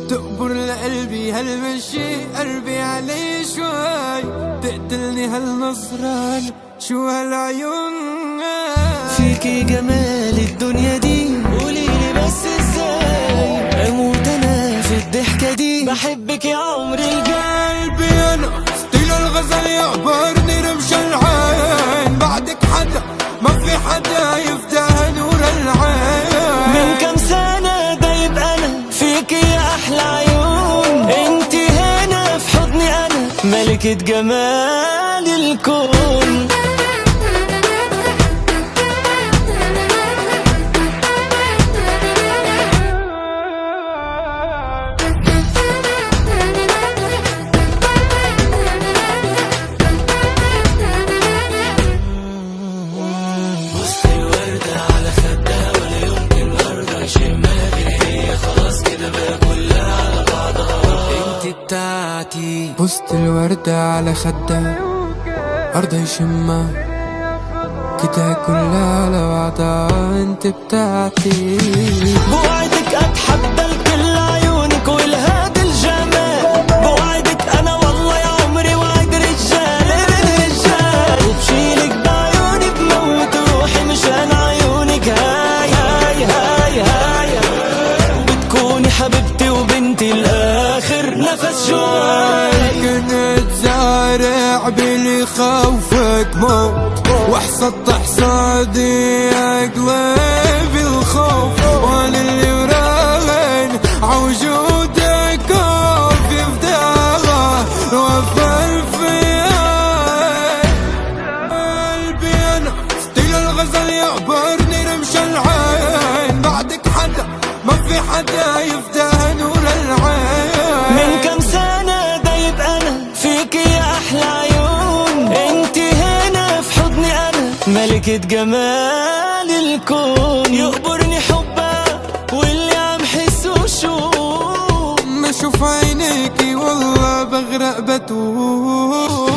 تقبر لقلبي هالمشي، قلبي علي شوي تقتلني هالنظرة، شو هالعيون. فيكي جمال الدنيا دي، قوليلي بس ازاي اموت انا في الضحكة دي، بحبك يا عمري الجاي. قلبي انا ستيل الغزل يعبرني رمش العين، بعدك حدا ما في حدا يفتح نور العين. من كم سنة دايب انا فيكي يا احلى عيون، انتي هنا في حضني انا ملكة جمال الكون. بوست الوردة على خدها، أرضها يشمها كده كلها على بعضها، انت بتاعتي. بوعدك اتحدى الكل عيونك والهاد الجمال، بوعدك انا والله يا عمري وعد رجال الرجال، وبشيلك بعيوني بموت روحي مشان عيونك. هاي هاي هاي هاي بتكوني حبيبتي وبنتي الاخر نفس جواي. كنت زارع بلي خوفك موت، وحصدت حصادي اقلب الخوف، وانا اللي وراغن عوجودك خوف يفداها وفر فيها. قلبي انا ستيل الغزل يعبرني رمش العين، بعدك حدا ما في حدا يفتح نور العين. من كم سنة دايب انا فيكي يا احلى عيون، انتي هنا في حضني انا ملكة جمال الكون. يقبرني حبها واللي عم حسه شو، ما اشوف عينيكي والله بغرق بتوه.